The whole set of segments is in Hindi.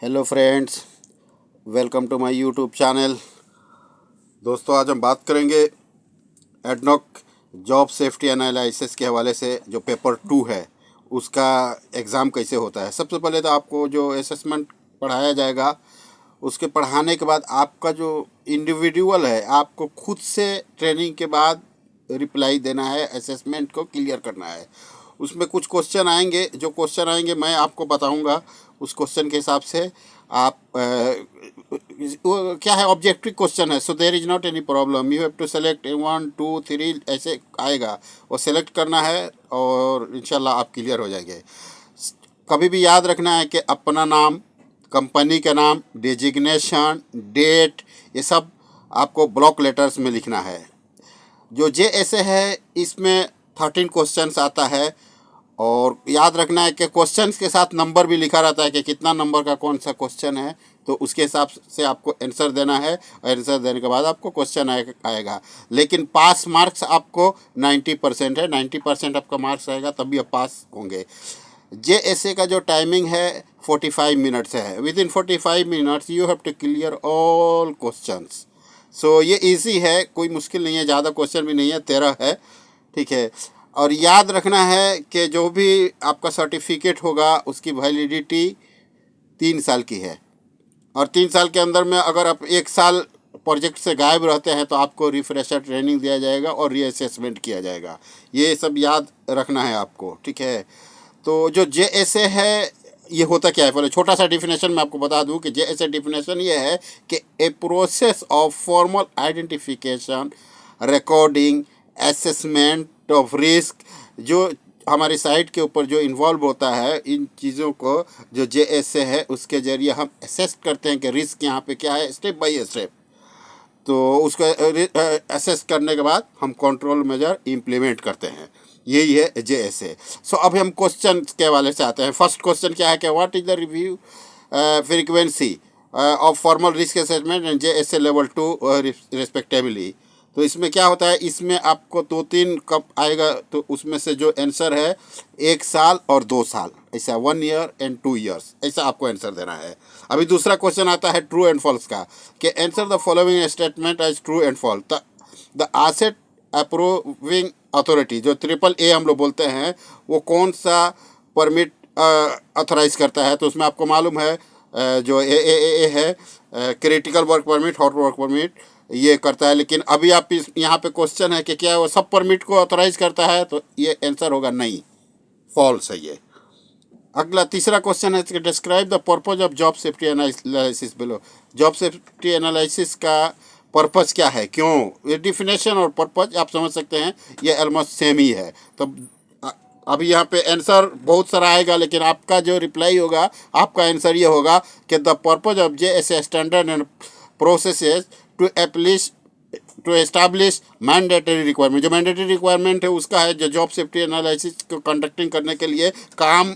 Hello friends, welcome to my YouTube channel. दोस्तों, आज हम बात करेंगे एडनॉक जॉब सेफ्टी एनालिसिस के हवाले से। जो पेपर 2 है उसका एग्ज़ाम कैसे होता है। सबसे पहले तो आपको जो असेसमेंट पढ़ाया जाएगा, उसके पढ़ाने के बाद आपका जो इंडिविजुअल है, आपको खुद से ट्रेनिंग के बाद रिप्लाई देना है, असेसमेंट को क्लियर करना है। उसमें कुछ क्वेश्चन आएंगे, जो क्वेश्चन आएंगे मैं आपको बताऊंगा। उस क्वेश्चन के हिसाब से आप वो क्या है, ऑब्जेक्टिव क्वेश्चन है, so there is not any problem. You have to select 1 2 3 ऐसे आएगा, वो सेलेक्ट करना है और इंशाल्लाह आप क्लियर हो जाएंगे। कभी भी याद रखना है कि अपना नाम, कंपनी का नाम, डेजिग्नेशन, डेट, ये सब आपको ब्लॉक लेटर्स में लिखना है। जो JSA है इसमें 13 क्वेश्चंस आता है और याद रखना है कि क्वेश्चंस के साथ नंबर भी लिखा रहता है कि कितना नंबर का कौन सा क्वेश्चन है, तो उसके हिसाब से आपको आंसर देना है और आंसर देने के बाद आपको क्वेश्चन आएगा। लेकिन पास मार्क्स आपको 90% है, 90% आपका मार्क्स आएगा तभी आप पास होंगे। JSA का जो टाइमिंग है 45 मिनट्स है। Within 45 minutes you have to clear all questions. So ये इजी है, कोई मुश्किल नहीं है, ज़्यादा क्वेश्चन भी नहीं है, 13 है, ठीक है। और याद रखना है कि जो भी आपका सर्टिफिकेट होगा उसकी वैलिडिटी 3 साल की है और 3 साल के अंदर में अगर आप 1 साल प्रोजेक्ट से गायब रहते हैं तो आपको रिफ्रेशर ट्रेनिंग दिया जाएगा और रीअसेसमेंट किया जाएगा। ये सब याद रखना है आपको, ठीक है। तो जो JSA है ये होता क्या है, पहले छोटा सा डिफिनेशन मैं आपको बता दूं कि JSA डिफिनेशन ये है कि a process of formal identification, recording, assessment of risk. जो हमारी साइट के ऊपर जो इन्वॉल्व होता है, इन चीज़ों को जो JSA है उसके ज़रिए हम असेस करते हैं कि रिस्क यहाँ पे क्या है, स्टेप बाय स्टेप। तो उसको असेस करने के बाद हम कंट्रोल मेजर इम्प्लीमेंट करते हैं। यही है JSA। सो अब हम क्वेश्चन के हवाले से आते हैं। फर्स्ट क्वेश्चन क्या है कि what is the review frequency of formal risk assessment and JSA level 2 respectively. तो इसमें क्या होता है, इसमें आपको 2-3 कब आएगा, तो उसमें से जो आंसर है 1 साल और 2 साल, ऐसा 1 ईयर एंड 2 ईयर्स, ऐसा आपको आंसर देना है। अभी दूसरा क्वेश्चन आता है ट्रू एंड फॉल्स का, कि answer the following statement as true and false. The asset approving authority, जो AAA हम लोग बोलते हैं, वो कौन सा परमिट ऑथराइज करता है। तो उसमें आपको मालूम है जो AAA है, critical work permit, hot work permit, ये करता है। लेकिन अभी आप यहाँ पे क्वेश्चन है कि क्या वो सब परमिट को ऑथराइज करता है, तो ये आंसर होगा नहीं, फॉल्स है ये। अगला तीसरा क्वेश्चन है कि describe the purpose of job safety analysis below. Job safety analysis का पर्पज क्या है, क्यों। ये डिफिनेशन और पर्पज आप समझ सकते हैं, ये ऑलमोस्ट सेम ही है। तो अभी यहाँ पे आंसर बहुत सारा आएगा, लेकिन आपका जो रिप्लाई होगा, आपका आंसर ये होगा कि the purpose of JSA standard and processes to establish mandatory requirement. जो मैंडेटरी रिक्वायरमेंट है उसका है, जो जॉब सेफ्टी एनालिसिस को कंडक्टिंग करने के लिए काम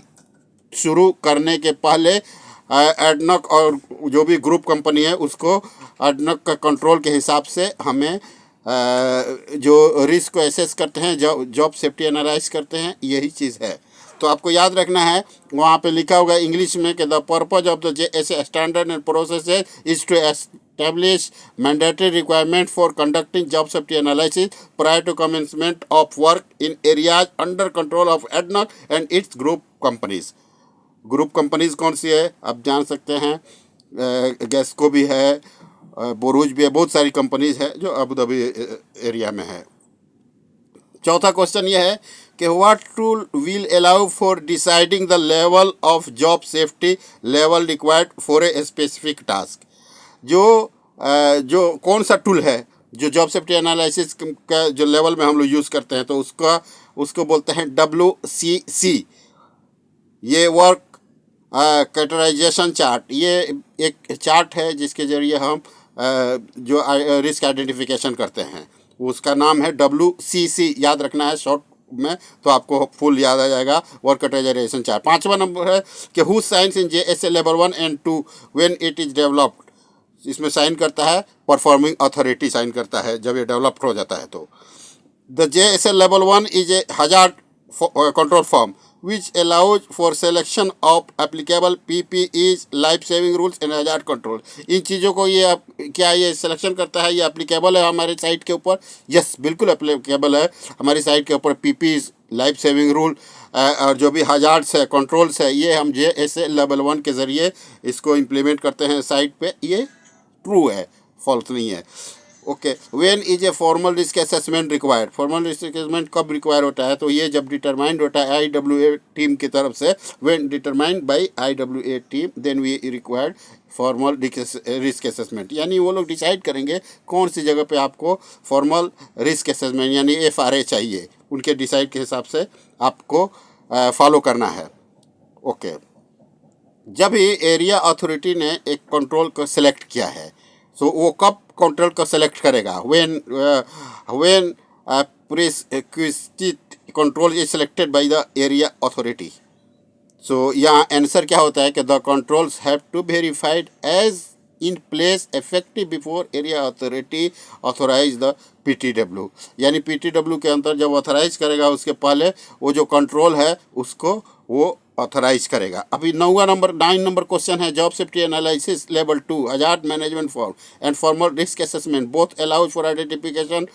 शुरू करने के पहले एडनॉक और जो भी ग्रुप कंपनी है उसको एडनॉक का कंट्रोल के हिसाब से हमें जो रिस्क को एसेस करते हैं, जॉब सेफ्टी एनालाइज करते हैं, यही चीज़ है। तो आपको याद रखना है, वहाँ पे लिखा होगा इंग्लिश में कि the purpose of the JSA standard and process is to establish mandatory requirement for conducting job safety analysis prior to commencement of work in areas under control of ADNOC and its group companies। Group companies कौन सी है आप जान सकते हैं, गैस्को भी है, बोरूज भी है, बहुत सारी कंपनीज है जो अबू धाबी एरिया में है। चौथा क्वेश्चन ये है कि what tool will allow for deciding the level of job safety level required for a specific task. जो कौन सा टूल है जो जॉब सेफ्टी एनालिसिस का जो लेवल में हम लोग यूज़ करते हैं, तो उसको बोलते हैं WCC। ये वर्क कैटेगराइजेशन चार्ट, ये एक चार्ट है जिसके ज़रिए हम जो रिस्क आइडेंटिफिकेशन करते हैं, उसका नाम है WCC। याद रखना है शॉर्ट में, तो आपको फुल याद आ जाएगा, वर्क कैटेगराइजेशन चार्ट। 5वां नंबर है कि who science in JSA level 1 and 2 when it is developed. इसमें साइन करता है परफॉर्मिंग अथॉरिटी, साइन करता है जब ये डेवलप्ड हो जाता है। तो the JSA level 1 is a hazard control form which allows for selection of applicable PPEs, life saving rules and hazard control। इन चीज़ों को ये क्या ये सिलेक्शन करता है, ये एप्लीकेबल है हमारे साइट के ऊपर? यस, बिल्कुल एप्लीकेबल है हमारी साइट के ऊपर। PPEs, लाइफ सेविंग रूल और जो भी हजार्ड्स है, कंट्रोल्स है, ये हम JSA लेवल 1 के ज़रिए इसको इम्प्लीमेंट करते हैं साइट पे। ये ट्रू है, फॉल्स नहीं है। Okay, when is a formal risk assessment required? Formal risk assessment कब रिक्वायर होता है? तो ये जब डिटरमाइंड होता है IWA टीम की तरफ से। When determined by IWA team then we required formal risk assessment. यानी वो लोग डिसाइड करेंगे कौन सी जगह पे आपको फॉर्मल रिस्क असेसमेंट यानी FRA चाहिए, उनके डिसाइड के हिसाब से आपको फॉलो करना है। ओके, जब भी एरिया अथॉरिटी ने एक कंट्रोल को सिलेक्ट किया है, सो वो कब कंट्रोल को सेलेक्ट करेगा? When prescriptive control is selected by the area authority. So यहाँ आंसर क्या होता है कि the controls have to verified as in place effective before area authority authorise the PTW। यानी PTW के अंदर जब ऑथराइज करेगा उसके पहले वो जो कंट्रोल है उसको वो ऑथराइज करेगा। अभी 9 नंबर क्वेश्चन है, job safety analysis level 2 hazard management form and formal risk assessment both allows for identification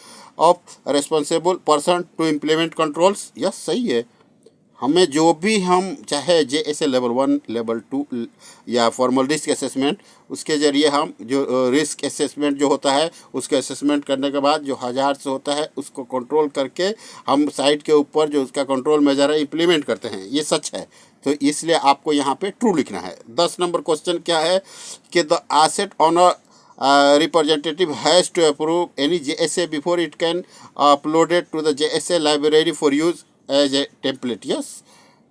of responsible person to implement controls. Yes, सही है। हमें जो भी हम चाहे JSA लेवल 1, लेवल 2 या फॉर्मल रिस्क असेसमेंट, उसके ज़रिए हम जो रिस्क असेसमेंट जो होता है उसके असेसमेंट करने के बाद जो हजार्ड्स होता है उसको कंट्रोल करके हम साइट के ऊपर जो उसका कंट्रोल मेजर है इम्प्लीमेंट करते हैं। ये सच है, तो इसलिए आपको यहाँ पे ट्रू लिखना है। 10 नंबर क्वेश्चन क्या है कि the asset owner representative has to approve any JSA before it can uploaded to the JSA library for use as a template. Yes,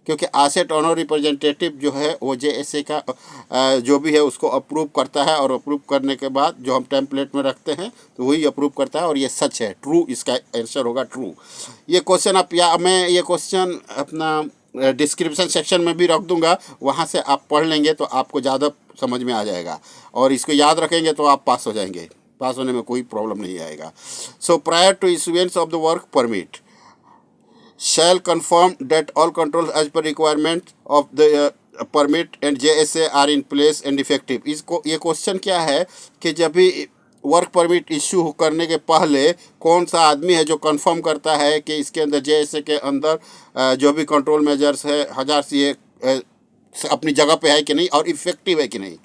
क्योंकि एसेट ऑनर रिप्रेजेंटेटिव जो है वो JSA का जो भी है उसको अप्रूव करता है, और अप्रूव करने के बाद जो हम टेम्पलेट में रखते हैं तो वही अप्रूव करता है, और ये सच है, ट्रू। इसका आंसर होगा ट्रू। ये क्वेश्चन आप मैं ये क्वेश्चन अपना डिस्क्रिप्शन सेक्शन में भी रख दूंगा, वहाँ से आप पढ़ लेंगे तो आपको ज़्यादा समझ में आ जाएगा, और इसको याद रखेंगे तो आप पास हो जाएंगे। पास होने में कोई प्रॉब्लम नहीं आएगा। So prior to issuance of the work permit shall confirm that all controls as per requirement of the permit and JSA are in place and effective। इसको ये क्वेश्चन क्या है कि जब भी वर्क परमिट इशू करने के पहले कौन सा आदमी है जो कंफर्म करता है कि इसके अंदर JSA के अंदर जो भी कंट्रोल मेजर्स है हजार से अपनी जगह पे है कि नहीं और इफ़ेक्टिव है कि नहीं।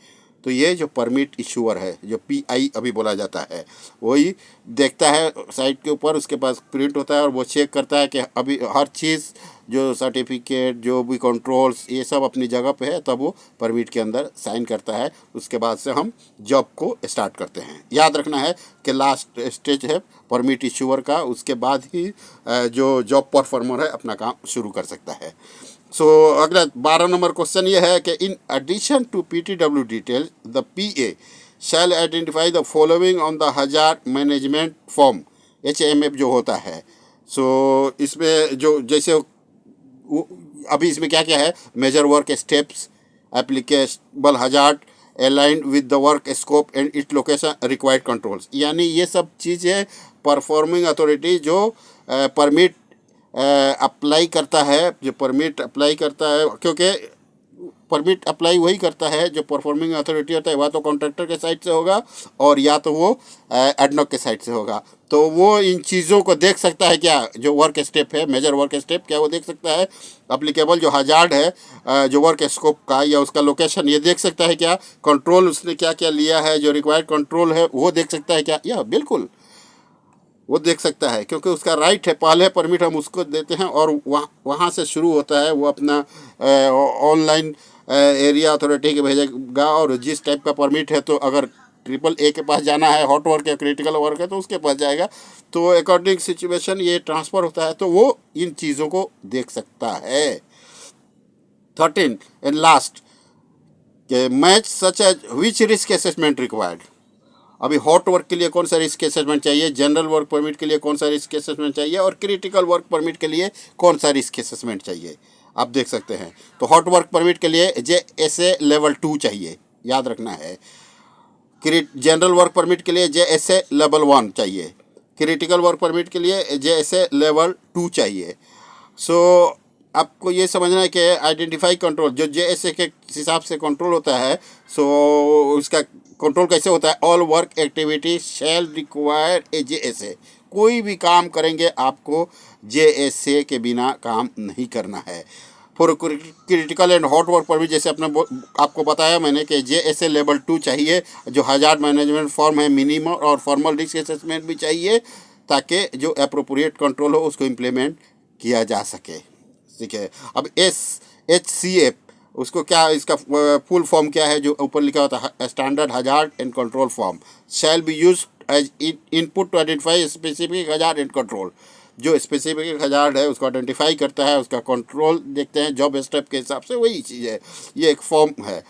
तो ये जो परमिट इशूअर है, जो PI अभी बोला जाता है, वही देखता है साइट के ऊपर, उसके पास प्रिंट होता है और वो चेक करता है कि अभी हर चीज़ जो सर्टिफिकेट जो भी कंट्रोल्स ये सब अपनी जगह पे है, तब वो परमिट के अंदर साइन करता है। उसके बाद से हम जॉब को स्टार्ट करते हैं। याद रखना है कि लास्ट स्टेज है परमिट इशूअर का, उसके बाद ही जो जॉब परफॉर्मर है अपना काम शुरू कर सकता है। सो अगला 12 नंबर क्वेश्चन ये है कि in addition to PTW detail the PA shall identify the following on the hazard management form, HMF जो होता है। सो इसमें जो जैसे अभी इसमें क्या क्या है, major work steps, applicable hazard, aligned with the work scope and it location, required controls. यानी ये सब चीज़ें परफॉर्मिंग अथॉरिटी जो परमिट अप्लाई करता है, जो परमिट अप्लाई करता है, क्योंकि परमिट अप्लाई वही करता है जो परफॉर्मिंग अथॉरिटी होता है, वह तो कॉन्ट्रैक्टर के साइड से होगा और या तो वो एडनॉक के साइड से होगा। तो वो इन चीज़ों को देख सकता है क्या, जो वर्क स्टेप है, मेजर वर्क स्टेप क्या वो देख सकता है, अप्लीकेबल जो हजार्ड है जो वर्क स्कोप का या उसका लोकेशन ये देख सकता है क्या, कंट्रोल उसने क्या क्या लिया है, जो रिक्वायर्ड कंट्रोल है वो देख सकता है क्या, या बिल्कुल वो देख सकता है, क्योंकि उसका राइट है। पहले परमिट हम उसको देते हैं और वहाँ से शुरू होता है, वो अपना ऑनलाइन एरिया अथॉरिटी के भेजेगा, और जिस टाइप का परमिट है, तो अगर AAA के पास जाना है, हॉट वर्क या क्रिटिकल वर्क है तो उसके पास जाएगा। तो अकॉर्डिंग सिचुएशन ये ट्रांसफ़र होता है, तो वो इन चीज़ों को देख सकता है। 13 एंड लास्ट के मैच सच एज विच रिस्क असेसमेंट रिक्वायर्ड। अभी हॉट वर्क के लिए कौन सा रिस्क असेसमेंट चाहिए, जनरल वर्क परमिट के लिए कौन सा रिस्क असेसमेंट चाहिए, और क्रिटिकल वर्क परमिट के लिए कौन सा रिस्क असेसमेंट चाहिए, आप देख सकते हैं। तो हॉट वर्क परमिट के लिए JSA लेवल 2 चाहिए, याद रखना है। जनरल वर्क परमिट के लिए JSA लेवल 1 चाहिए, क्रिटिकल वर्क परमिट के लिए JSA लेवल 2 चाहिए। सो आपको ये समझना है कि आइडेंटिफाई कंट्रोल जो JSA के हिसाब से कंट्रोल होता है, सो उसका कंट्रोल कैसे होता है? All work activity shell require a JSA। कोई भी काम करेंगे आपको JSA के बिना काम नहीं करना है। For critical and hot work पर भी जैसे आपको बताया मैंने कि JSA लेवल 2 चाहिए, जो हजार्ड मैनेजमेंट फॉर्म है मिनिमम, और फॉर्मल रिस्क असेसमेंट भी चाहिए, ताकि जो अप्रोप्रिएट कंट्रोल हो उसको इम्प्लीमेंट किया जा सके। ठीक है। अब SHCF, उसको क्या, इसका फुल फॉर्म क्या है? जो ऊपर लिखा होता है standard hazard and control form shall be use as input to identify specific hazard and control. जो स्पेसिफिक हजार्ड है उसको आइडेंटिफाई करता है, उसका कंट्रोल देखते हैं जॉब स्टेप के हिसाब से, वही चीज़ है। ये एक फॉर्म है।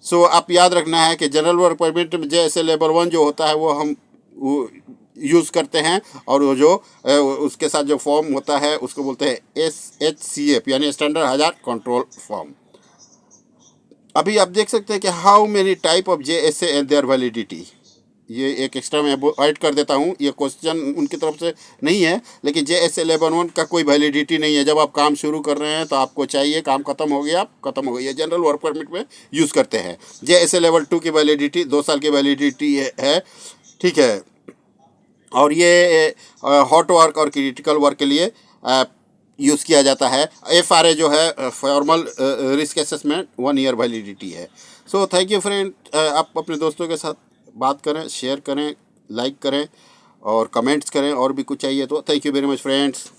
सो आप याद रखना है कि जनरल वर्क परमिट में JSA लेवल 1 जो होता है वो हम यूज़ करते हैं, और वो जो उसके साथ जो फॉर्म होता है उसको बोलते हैं SHCF, यानी स्टैंडर्ड हजार्ड कंट्रोल फॉर्म। अभी आप देख सकते हैं कि how many type of JSA and their validity. ये एक एक्स्ट्रा मैं ऐड कर देता हूँ, ये क्वेश्चन उनकी तरफ से नहीं है, लेकिन JSA लेवल 1 का कोई वैलिडिटी नहीं है। जब आप काम शुरू कर रहे हैं तो आपको चाहिए, काम खत्म हो गया, खत्म हो गई है। जनरल वर्क परमिट में यूज़ करते हैं। JSA लेवल 2 की वैलिडिटी 2 साल की वैलिडिटी है। ठीक है। और ये हॉट वर्क और क्रिटिकल वर्क के लिए यूज़ किया जाता है। FRA जो है formal risk assessment 1 year validity है। So thank you friend. आप अपने दोस्तों के साथ बात करें, शेयर करें, लाइक करें और कमेंट्स करें, और भी कुछ चाहिए तो। Thank you very much friends.